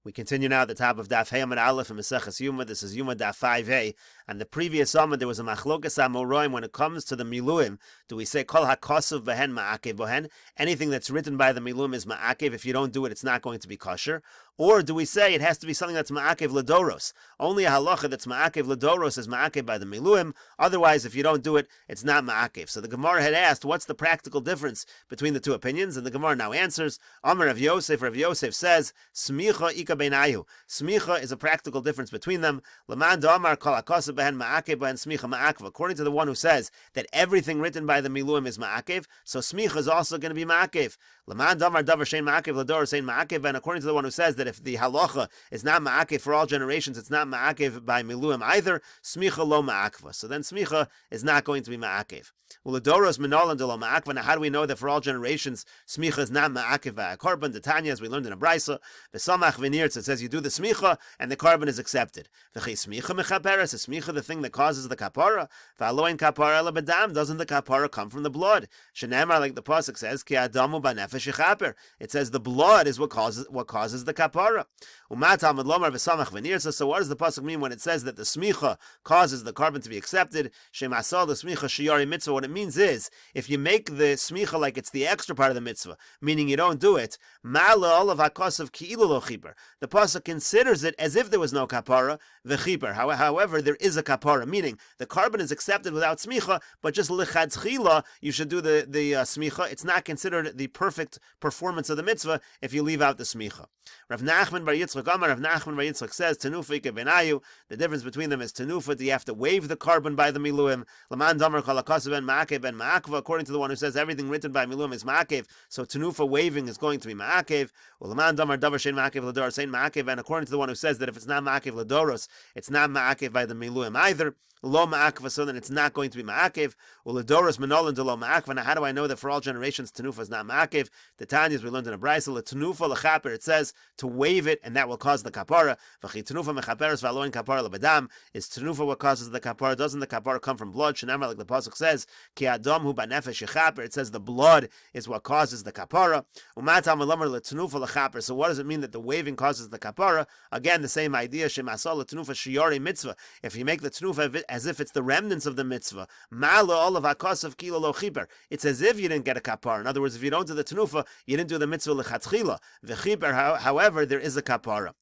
We continue now at the top of Daf Yomi Aleph and Meseches Yoma. This is Yoma Daf 5a. And the previous Yoma, there was a machlokas amoroim when it comes to the miluim. Do we say kol hakosuv behen ma'akev bohen? Anything that's written by the miluim is ma'akev. If you don't do it, it's not going to be kosher. Or do we say it has to be something that's ma'akev ladoros? Only a halacha that's ma'akev ladoros is ma'akev by the miluim. Otherwise, if you don't do it, it's not ma'akev. So the Gemara had asked, what's the practical difference between the two opinions? And the Gemara now answers, Amar Rav Yosef. Rav Yosef says, Smicha ika beinayu. Smicha is a practical difference between them. Laman da'amar kol hakosuv behen ma'akev behen smicha ma'akev. According to the one who says that everything written by the miluim is ma'akev, so smicha is also going to be ma'akev. Laman da'amar davar shein ma'akev ladoros shein ma'akev. And according to the one who says that if the halacha is not ma'akev for all generations, it's not ma'akev by miluim either, smicha lo ma'akva. So then smicha is not going to be ma'akev. Uladoros minolan de lo ma'akva. Now how do we know that for all generations smicha is not ma'akev by a korban? The Tanya, as we learned in a brisa, v'samach v'nirtz, it says you do the smicha and the korban is accepted. V'chei smicha mechaperes, is smicha the thing that causes the kapara? V'aloin kapara ela bedam, doesn't the kapara come from the blood? Shenemar, like the pasuk says, ki adamu b'nefesh yichaper. It says the blood is what causes the kapara. Umatam lomar v'samach v'nirtz. So what does the pasuk mean when it says that the smicha causes the korban to be accepted? Shemasal the smicha shiyari mitzvah. What it means is, if you make the smicha like it's the extra part of the mitzvah, meaning you don't do it, ma'ala olav hakosav ki'ilu lo chiper. The pasuk considers it as if there was no kapara, v'chiper. However, there is a kapara, meaning the korban is accepted without smicha, but just lichatchila, you should do the smicha. It's not considered the perfect performance of the mitzvah if you leave out the smicha. Rav Nachman bar Yitzchak Amar, Rav Nachman bar Yitzchak says, Tenufa ike benayu. The difference between them is tenufa, do you have to wave the korban by the miluim? Laman damar kol hakosav ben ma'akev ben ma'akva. According to the one who says everything written by miluim is ma'akev, so tenufa waving is going to be ma'akev. Laman damar davar shein ma'akev ladoros shein ma'akev. And according to the one who says that if it's not ma'akev ladoros, it's not ma'akev by the miluim either. Lo ma'akva, so then it's not going to be ma'akev. Uladoros menolan de lo ma'akva. Now how do I know that for all generations tenufa is not ma'akev? The Tanyas we learned in a brisa, le tenufa lechaper, it says to wave it and that will cause the kapara. V'chi tenufa mechaperes v'aloin kapara lebedam. Is tenufa what causes the kapara? Doesn't the kapara come from blood? Shenamar, like the pasuk says, ki adam hu ba'nefesh yechaper. It says the blood is what causes the kapara. Umatam elamer le tenufa lechaper. So what does it mean that the waving causes the kapara? Again, the same idea. Shemasal le tenufa shiyari mitzvah. If you make the tenufa as if it's the remnants of the mitzvah, ma'ala olav hakosav kilo lo chiper. It's as if you didn't get a kapara. In other words, if you don't do the tenufa, you didn't do the mitzvah lechatchila. The chiper, however, there is a kapara.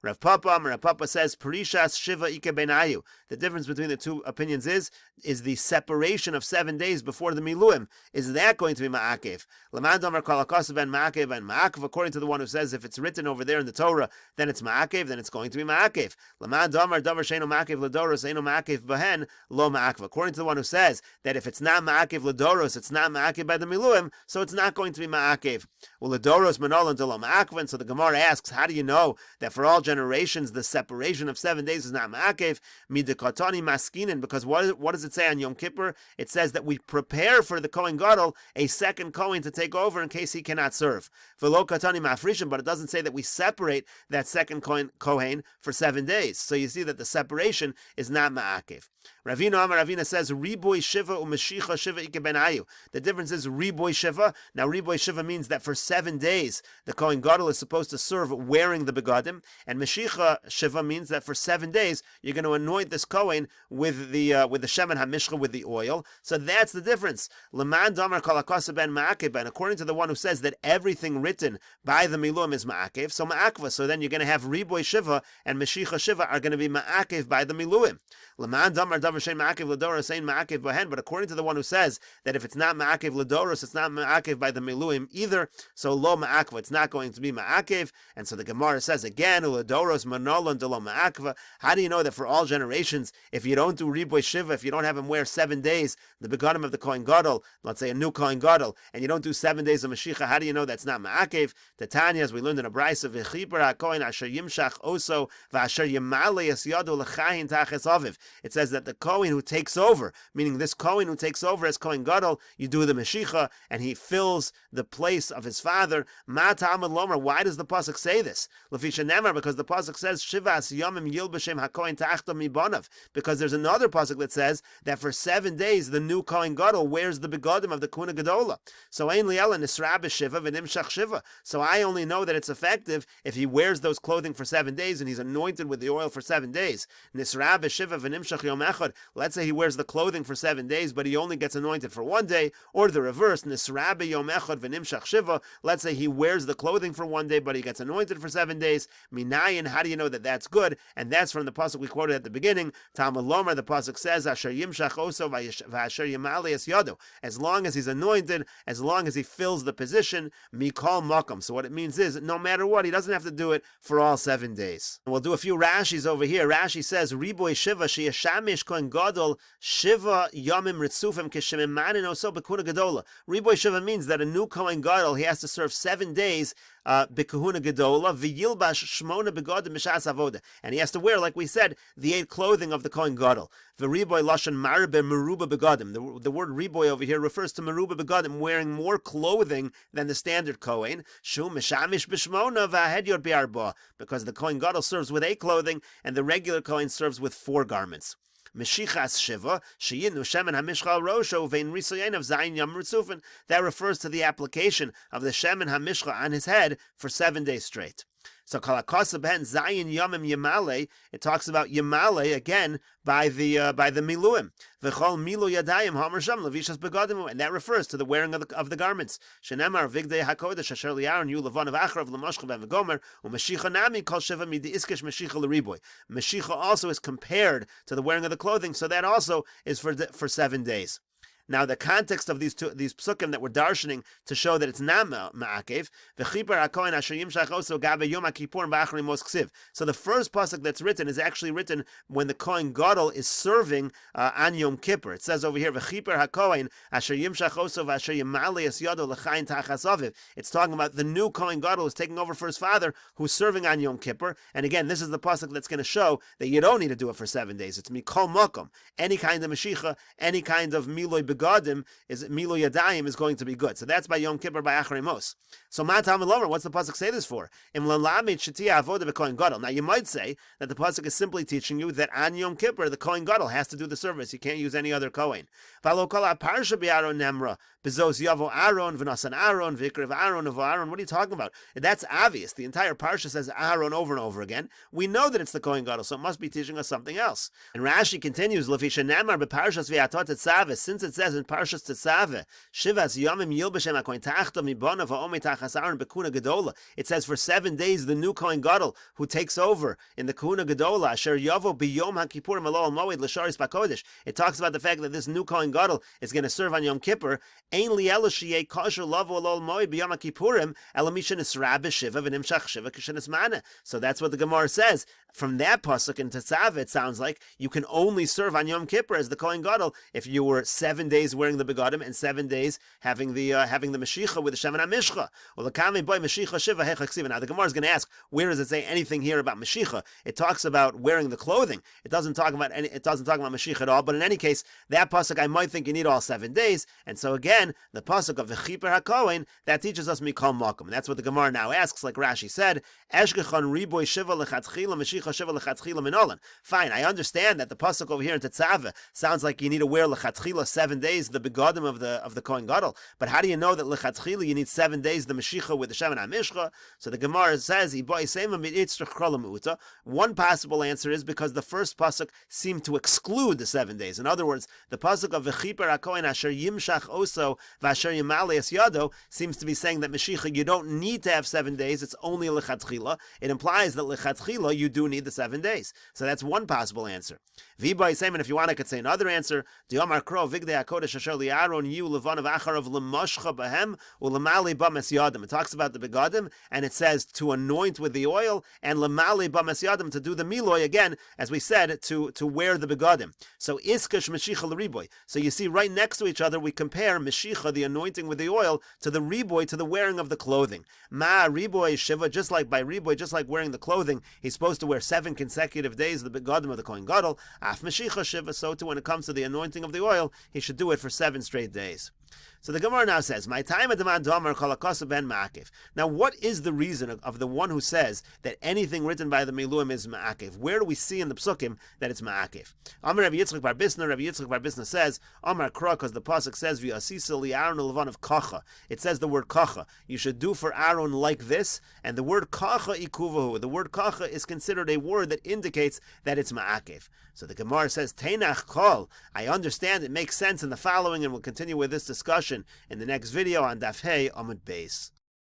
Rav Papa says, Perishas Shiva Ike Benayu. The difference between the two opinions is the separation of 7 days before the Miluim. Is that going to be Ma'akev? Lamandamar Kalakosav and Ma'akev and Ma'akev, according to the one who says if it's written over there in the Torah, then it's Ma'akev, then it's going to be Ma'akev. Lamandamar Davar Sheino Ma'akev Ladoros, Eino Ma'akev Bahen, Lo Ma'akev. According to the one who says that if it's not Ma'akev Ladoros, it's not Ma'akev by the Miluim, so it's not going to be Ma'akev. Well, Ladoros Manolan de Lo Ma'akev, and so the Gemara asks, how do you know that for all generations the separation of 7 days is not ma'akev? Midekatani maskinin, because what does it say on Yom Kippur? It says that we prepare for the Kohen Gadol a second Kohen to take over in case he cannot serve. V'lo katani mafrishim, but it doesn't say that we separate that second Kohen for 7 days. So you see that the separation is not ma'akev. Ravina says riboy shiva u'mashicha shiva ike benayu. The difference is riboy shiva. Now riboy shiva means that for 7 days the Kohen Gadol is supposed to serve wearing the begadim, and mashicha shiva means that for 7 days you're going to anoint this Kohen with the shemen hamishcha, with the oil. So that's the difference. Leman damar kol hakosav ben ma'akev, and according to the one who says that everything written by the miluim is ma'akev, so ma'akva. So then you're going to have riboy shiva and mashicha shiva are going to be ma'akev by the miluim. Leman damar davar shein ma'akev ladoros shein ma'akev bahen. But according to the one who says that if it's not ma'akev ladoros, it's not ma'akev by the miluim either. So lo ma'akva, it's not going to be ma'akev. And so the Gemara says again, uladoros manolan de lo ma'akva. How do you know that for all generations, if you don't do riboy shiva, if you don't have him wear 7 days the begadim of the Kohen Gadol, let's say a new Kohen Gadol, and you don't do 7 days of Mashiach, how do you know that's not ma'akev? The Tanya, as we learned in a brisa, v'chiper ha'kohen asher yimshach oso v'asher yimale yas yado l'chayin taches aviv. It says that that the Kohen who takes over, meaning this Kohen who takes over as Kohen Gadol, you do the Meshicha, and he fills the place of his father. Ma Talmud Lomer, why does the pasuk say this? Lefisha Nemar, because the pasuk says Shivas Yomim Yilbashem HaKohen Ta'achto Mibonav, because there's another pasuk that says that for 7 days the new Kohen Gadol wears the begodim of the Kuna Gedola. So Ein Liela Nisra B'Shiva V'Nimshach Shiva. So I only know that it's effective if he wears those clothing for 7 days and he's anointed with the oil for 7 days. Nisra B'Shiva V'Nimshach Yom Echad. Let's say he wears the clothing for 7 days, but he only gets anointed for 1 day, or the reverse, Nisra B'Yom Echad V'Nimshach Shiva. Let's say he wears the clothing for 1 day, but he gets anointed for 7 days. Minayin, how do you know that that's good? And that's from the pasuk we quoted at the beginning. Talmud Lomer, the pasuk says, Asher Yimshach Oso V'Asher Yimali Es Yado. As long as he's anointed, as long as he fills the position, Mikol Makom. So what it means is, no matter what, he doesn't have to do it for all 7 days. We'll do a few Rashis over here. Rashi says, Riboy Shiva Sheyashamish Kohen Gadol Shiva Yomim Ritzufim Kishemimanin Oso Bekuna Gedola. Riboy Shiva means that a new Kohen Gadol, he has to serve 7 days Bekahuna Gedola V'Yilbash Shmona Begodim Mishas Avoda, and he has to wear, like we said, the 8 clothing of the Kohen Gadol. V'Riboy Lashon Marbe Meruba Begodim. The word Riboy over here refers to Meruba Begodim, wearing more clothing than the standard Kohen. Shu Mishamish B'Shmona V'Hedyot B'Arba, because the Kohen Gadol serves with 8 clothing and the regular Kohen serves with 4 garments. Meshichas Shiva, Sheyinu Shemen HaMishcha Rosho Vein Risoyen of Zayin Yom Ritzufin. That refers to the application of the Shemen HaMishcha on his head for 7 days straight. So Kalakasa Ben Zayin Yomim Yamale, it talks about Yamale again by the Miluim. V'chol Milu Yadayim Homer Sham Levishas Begodim, and that refers to the wearing of the garments. Shenemar Vigdei HaKodesh Asher Li'aron Yu Levon of Achrav L'Moshcha Ben V'Gomer U'Mashicha Nami Kol Shiva Midi Iskish Mashicha L'Riboy. Mashicha also is compared to the wearing of the clothing, so that also is for 7 days. Now, the context of these psukim that we're darshaning to show that it's not ma'akev. So the first pasuk that's written is actually written when the Kohen Gadol is serving on Yom Kippur. It says over here, it's talking about the new Kohen Gadol who's taking over for his father, who's serving on Yom Kippur. And again, this is the pasuk that's going to show that you don't need to do it for 7 days. It's mikol makom. Any kind of meshicha, any kind of miloi begadim, is Milo Yadayim is going to be good. So that's by Yom Kippur by Acharei Mos. So Ma Talmud Lomer, what's the pasuk say this for? Now you might say that the pasuk is simply teaching you that on Yom Kippur the Kohen Gadol has to do the service. You can't use any other Kohen. What are you talking about? That's obvious. The entire parsha says Aaron over and over again. We know that it's the Kohen Gadol, so it must be teaching us something else. And Rashi continues, since it says in Parshas Tetzaveh, Shivas Yomim Yilbashem HaKohen Ta'achto Mibonav Ha'omei Tachas Aaron Bekuna Gedola. It says for 7 days the new Kohen Gadol who takes over in the Kuna Gedola, Asher Yavo B'Yom HaKippurim Elol Moed L'Sharis BaKodesh. It talks about the fact that this new Kohen Gadol is going to serve on Yom Kippur. Ein Li'elo Sheyeh Kosher Lavo Elol Moed B'Yom HaKippurim Elo Mishen Isra B'Shiva V'Nimshach Shiva Kishen Mana. So that's what the Gemara says. From that pasuk in Tetzaveh, it sounds like you can only serve on Yom Kippur as the Kohen Gadol if you were 7 days wearing the begadim and 7 days having the Mashicha with the Shemen HaMishcha. Well, the Kamei Boy Mashicha Shiva Hechaksiva. Now the Gemara is going to ask, where does it say anything here about Mashicha? It talks about wearing the clothing. It doesn't talk about Mashicha at all. But in any case, that pasuk I might think you need all 7 days. And so again, the pasuk of V'chiper HaKohen that teaches us Mikol Makom. And that's what the Gemara now asks, like Rashi said, Eshgechon Riboy Shiva Lechatchila Mashicha. Fine, I understand that the pasuk over here in Tetzaveh sounds like you need to wear lechatchila 7 days the begadim of the Kohen Gadol. But how do you know that lechatchila you need 7 days the Mashicha with the Shemen HaMishcha? So the Gemara says, one possible answer is because the first pasuk seemed to exclude the 7 days. In other words, the pasuk of V'chiper HaKohen Asher Yimshach Oso V'Asher Yimali Es Yado seems to be saying that Mashicha you don't need to have 7 days. It's only lechatchila. It implies that lechatchila you do need the 7 days. So that's one possible answer. V'bai Seiman, if you want, I could say another answer. Diomar Kro Vigdei hakodesh asher li'aron yu levanav acharav lemashcha bahem ulemali bames yadim. It talks about the begadim, and it says to anoint with the oil, and lemali bames yadim, to do the miloi, again, as we said, to wear the begadim. So iskash meshicha l'riboy. So you see, right next to each other, we compare meshicha, the anointing with the oil, to the riboy, to the wearing of the clothing. Ma riboy shiva, just like by riboy, just like wearing the clothing, he's supposed to wear 7 consecutive days of the begadim of the Kohen Gadol. Af meshicha shiva, so too when it comes to the anointing of the oil, he should do it for 7 straight days. So the Gemara now says, "My time at the Domer Kolakosa ben Ma'akiv." Now, what is the reason of the one who says that anything written by the Miluim is Ma'akiv? Where do we see in the Psukim that it's Ma'akiv? Amar Rabbi Yitzchak bar Bisna. Rabbi Yitzchak bar Bisna says, "Amar Kra," because the pasuk says, "V'asisa li'Aaron levan of kacha." It says the word kacha. You should do for Aaron like this, and the word kacha ikuvahu. The word kacha is considered a word that indicates that it's Ma'akiv. So the Gemara says, "Teinach kol." I understand it makes sense in the following, and we'll continue with this discussion in the next video on Daf Hey Amud Beis.